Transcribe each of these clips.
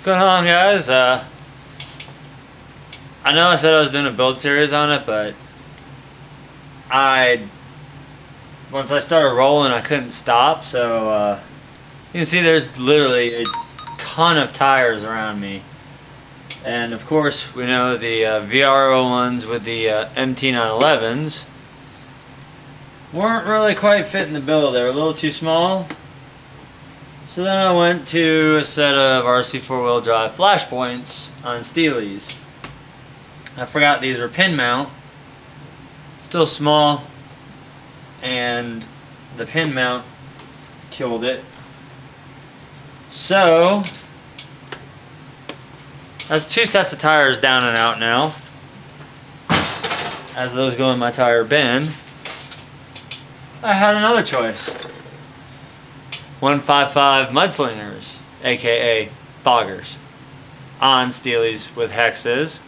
going on, guys? I know I said I was doing a build series on it, but once I started rolling, I couldn't stop. So you can see there's literally a ton of tires around me, and of course we know the VRO ones with the MT911s weren't really quite fitting the bill. They were a little too small. So then I went to a set of RC 4-wheel drive flashpoints on Steelies. I forgot these were pin mount. Still small, and the pin mount killed it. So that's two sets of tires down and out now, as those go in my tire bin. I had another choice. 155 Mudslingers, aka boggers, on Steelies with hexes.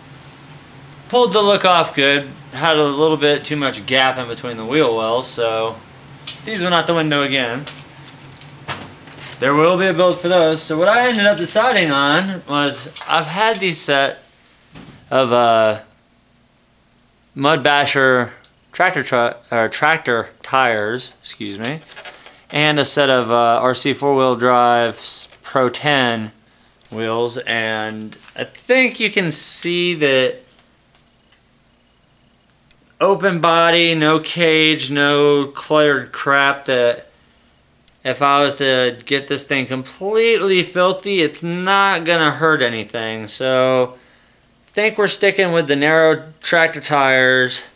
Pulled the look off good, had a little bit too much gap in between the wheel wells, so these went out the window again. There will be a build for those. So what I ended up deciding on was, I've had these set of Mud Basher tractor tires, excuse me, and a set of RC 4-wheel drive Pro 10 wheels, and I think you can see that open body, no cage, no cluttered crap, that if I was to get this thing completely filthy, it's not gonna hurt anything. So I think we're sticking with the narrow tractor tires.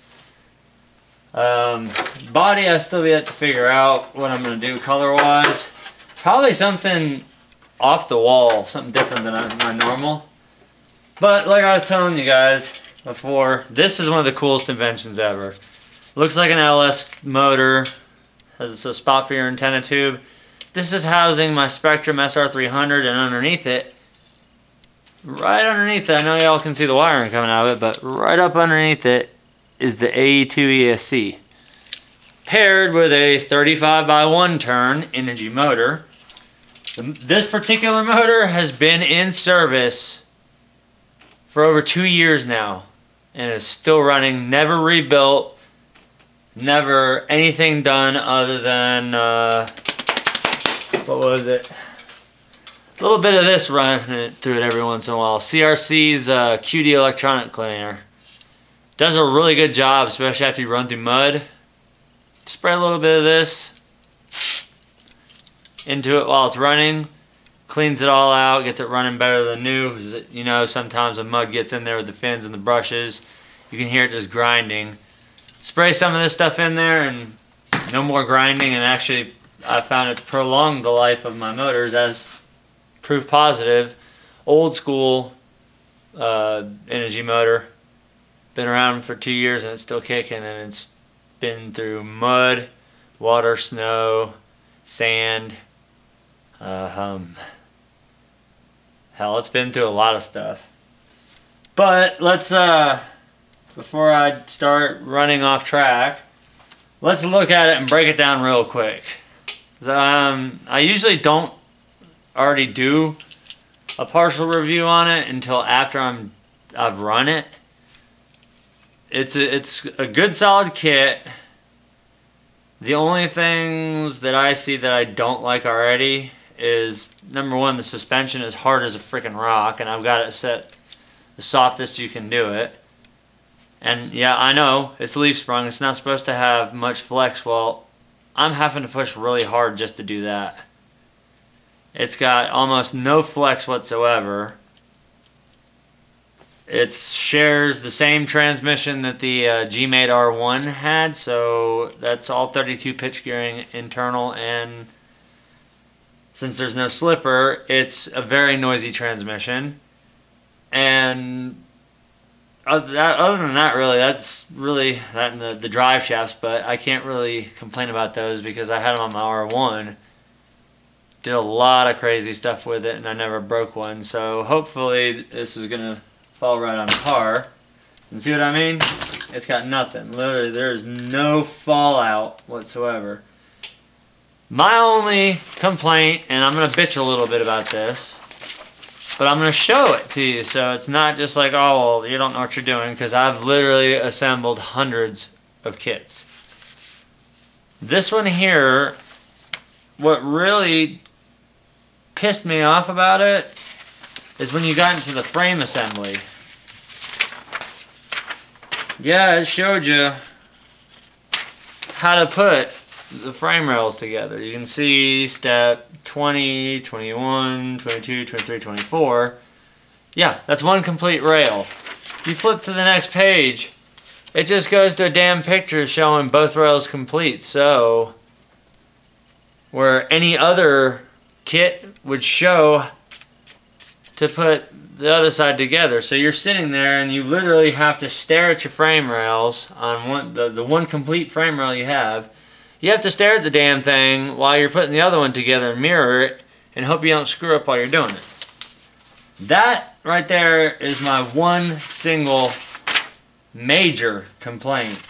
Body, I still yet to figure out what I'm gonna do color wise. Probably something off the wall, something different than my normal. But like I was telling you guys before, this is one of the coolest inventions ever. Looks like an LS motor, has a spot for your antenna tube. This is housing my Spectrum SR300, and underneath it, right underneath it, I know y'all can see the wiring coming out of it, but right up underneath it is the AE2 ESC, paired with a 35x1 turn energy motor. This particular motor has been in service for over 2 years now and is still running, never rebuilt, never anything done other than what was it, a little bit of this running through it every once in a while. CRC's QD electronic cleaner does a really good job, especially after you run through mud. Spray a little bit of this into it while it's running, cleans it all out, gets it running better than new. You know, sometimes the mud gets in there with the fins and the brushes. You can hear it just grinding. Spray some of this stuff in there and no more grinding, and actually I found it's prolonged the life of my motors, as proof positive. Old school energy motor. Been around for 2 years and it's still kicking, and it's been through mud, water, snow, sand, hell, it's been through a lot of stuff. But let's, before I start running off track, let's look at it and break it down real quick. I usually don't already do a partial review on it until after I've run it. It's a good solid kit. The only things that I see that I don't like already is, number one, the suspension is hard as a freaking rock, and I've got it set the softest you can do it. And yeah, I know it's leaf sprung, it's not supposed to have much flex. Well, I'm having to push really hard just to do that. It's got almost no flex whatsoever. It shares the same transmission that the Gmade R1 had, so that's all 32 pitch gearing internal, and since there's no slipper, it's a very noisy transmission. And other than that, really, that's really that, and the drive shafts, but I can't really complain about those because I had them on my R1. Did a lot of crazy stuff with it and I never broke one, so hopefully this is gonna fall right on par. And see what I mean? It's got nothing. Literally, there's no fallout whatsoever. My only complaint, and I'm going to bitch a little bit about this, But I'm going to show it to you, so it's not just like, oh, well, you don't know what you're doing, because I've literally assembled hundreds of kits. This one here, what really pissed me off about it is when you got into the frame assembly. Yeah, it showed you how to put the frame rails together. You can see step 20, 21, 22, 23, 24. Yeah, that's one complete rail. You flip to the next page, it just goes to a damn picture showing both rails complete. So, where any other kit would show to put the other side together. So you're sitting there and you literally have to stare at your frame rails on the one complete frame rail you have. You have to stare at the damn thing while you're putting the other one together and mirror it and hope you don't screw up while you're doing it. That right there is my one single major complaint.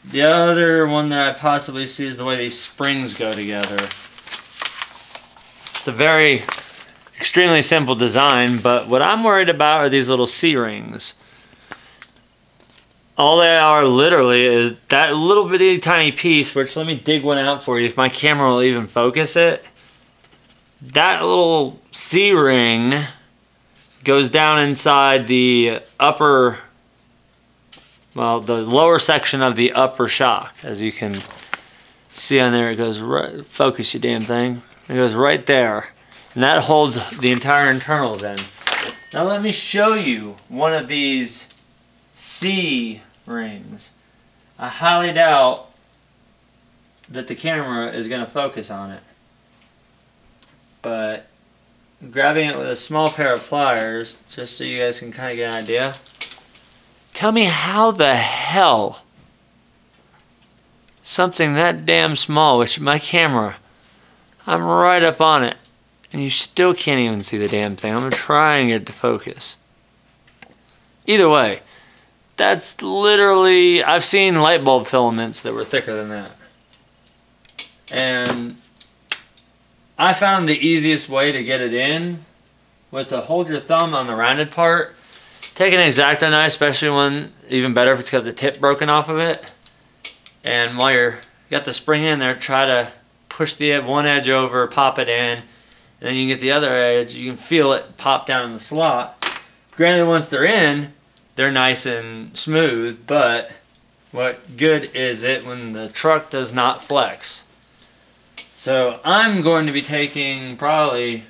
The other one that I possibly see is the way these springs go together. It's a very extremely simple design, but what I'm worried about are these little C-rings. All they are literally is that little bitty tiny piece, which let me dig one out for you if my camera will even focus it. That little C-ring goes down inside the upper, well, the lower section of the upper shock. As you can see on there, it goes right, focus you damn thing. It goes right there. And that holds the entire internals in. Now let me show you one of these C-rings. I highly doubt that the camera is going to focus on it. But grabbing it with a small pair of pliers, just so you guys can kind of get an idea. Tell me how the hell something that damn small, which my camera, I'm right up on it, and you still can't even see the damn thing. I'm trying it to focus. Either way, that's literally, I've seen light bulb filaments that were thicker than that. And I found the easiest way to get it in was to hold your thumb on the rounded part. Take an X-Acto knife, especially one, even better if it's got the tip broken off of it. And while you got the spring in there, try to push the one edge over, pop it in, and then you can get the other edge. You can feel it pop down in the slot. Granted, once they're in, they're nice and smooth, but what good is it when the truck does not flex? So I'm going to be taking probably,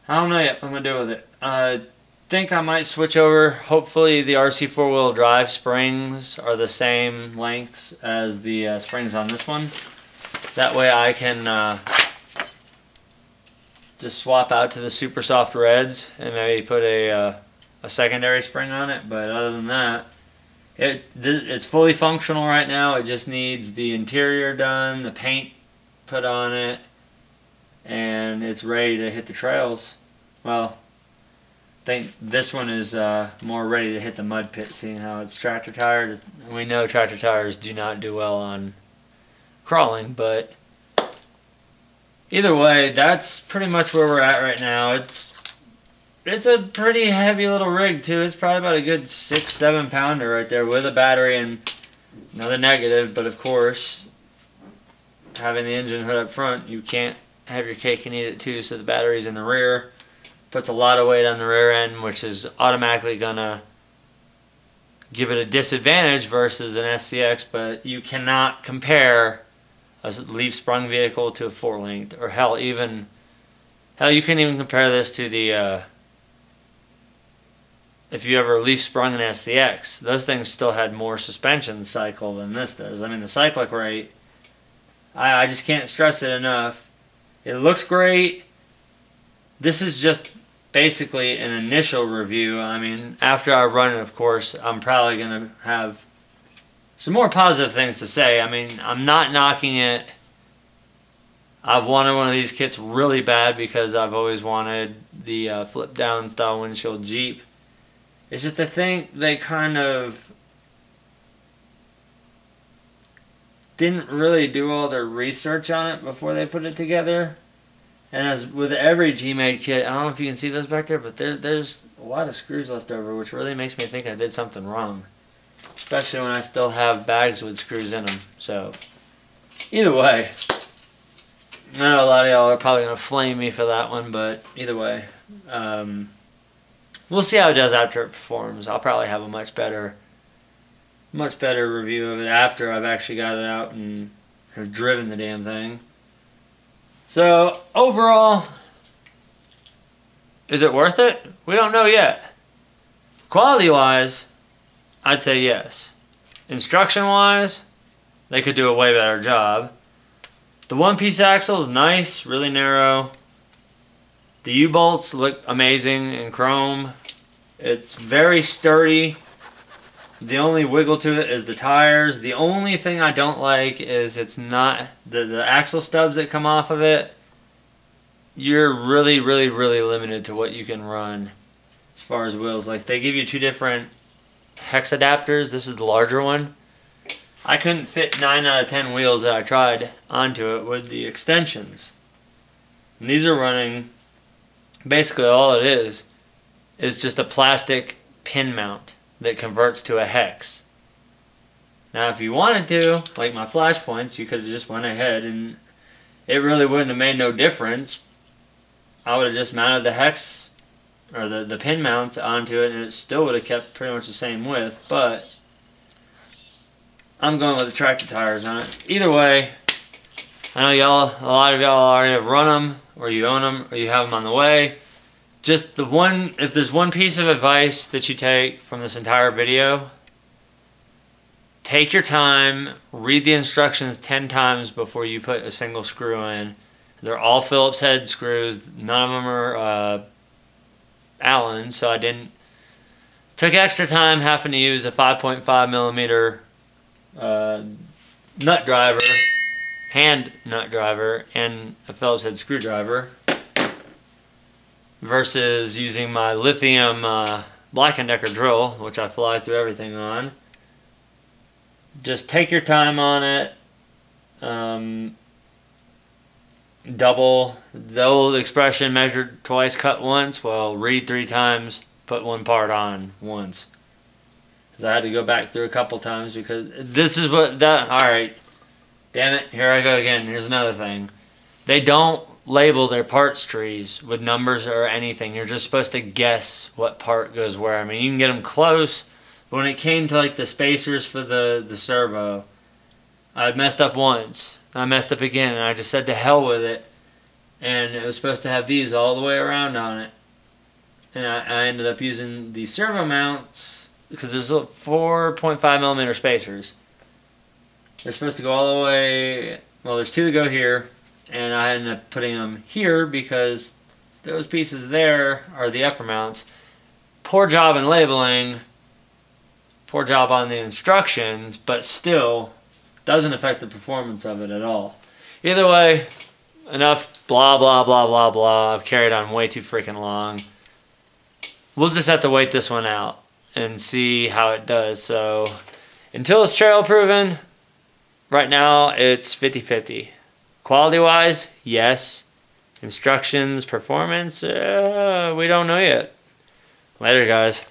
I don't know yet what I'm going to do with it. I think I might switch over. Hopefully the RC 4-wheel drive springs are the same lengths as the springs on this one. That way I can just swap out to the super soft reds and maybe put a secondary spring on it. But other than that, it's fully functional right now. It just needs the interior done, the paint put on it, and it's ready to hit the trails. Well, I think this one is more ready to hit the mud pit, seeing how it's tractor tired. We know tractor tires do not do well on crawling, but either way, that's pretty much where we're at right now. It's a pretty heavy little rig too. It's probably about a good 6-7 pounder right there with a battery and another negative. But of course, having the engine hood up front, you can't have your cake and eat it too. So the battery's in the rear, puts a lot of weight on the rear end, which is automatically gonna give it a disadvantage versus an SCX. But you cannot compare a leaf sprung vehicle to a 4-linked, or hell, you couldn't even compare this to the if you ever leaf sprung an SCX. Those things still had more suspension cycle than this does. I mean, the cyclic rate, I just can't stress it enough. It looks great. This is just basically an initial review. I mean, after I run it, of course, I'm probably going to have some more positive things to say. I mean, I'm not knocking it. I've wanted one of these kits really bad because I've always wanted the flip down style windshield Jeep. It's just I think they kind of didn't really do all their research on it before they put it together. And as with every Gmade kit, I don't know if you can see those back there, but there's a lot of screws left over, which really makes me think I did something wrong. Especially when I still have bags with screws in them. So, either way, I know a lot of y'all are probably going to flame me for that one, but either way, we'll see how it does after it performs. I'll probably have a much better review of it after I've actually got it out and have driven the damn thing. So, overall, is it worth it? We don't know yet. Quality-wise, I'd say yes. Instruction-wise, they could do a way better job. The one-piece axle is nice, really narrow. The U-bolts look amazing in chrome. It's very sturdy. The only wiggle to it is the tires. The only thing I don't like is it's not the axle stubs that come off of it. You're really limited to what you can run as far as wheels. Like, they give you two different hex adapters. This is the larger one. I couldn't fit 9 out of 10 wheels that I tried onto it with the extensions. And these are running, basically all it is just a plastic pin mount that converts to a hex. Now if you wanted to, like my flash points, you could have just went ahead and it really wouldn't have made no difference. I would have just mounted the hex or the pin mounts onto it and it still would have kept pretty much the same width, but I'm going with the tractor tires on it. Either way, I know a lot of y'all already have run them, or you own them, or you have them on the way. Just if there's one piece of advice that you take from this entire video, take your time, read the instructions 10 times before you put a single screw in. They're all Phillips head screws. None of them are Allen, so I took extra time having to use a 5.5 millimeter nut driver, hand nut driver, and a Phillips head screwdriver versus using my lithium Black & Decker drill, which I fly through everything on. Just take your time on it. Double the old expression, measured twice, cut once. Well, read 3 times, put one part on once. Because I had to go back through a couple times because this is what that. All right, damn it, here I go again. Here's another thing. They don't label their parts trees with numbers or anything. You're just supposed to guess what part goes where. I mean, you can get them close, but when it came to like the spacers for the servo, I messed up once. I messed up again, and I just said to hell with it. And it was supposed to have these all the way around on it. And I ended up using the servo mounts because there's 4.5 millimeter spacers. They're supposed to go all the way. Well, there's 2 that go here, and I ended up putting them here because those pieces there are the upper mounts. Poor job in labeling, poor job on the instructions, but still doesn't affect the performance of it at all. Either way, enough blah blah blah blah blah. I've carried on way too freaking long. We'll just have to wait this one out and see how it does. So until it's trail proven, right now it's 50-50. Quality wise, yes. Instructions, performance, we don't know yet. Later, guys.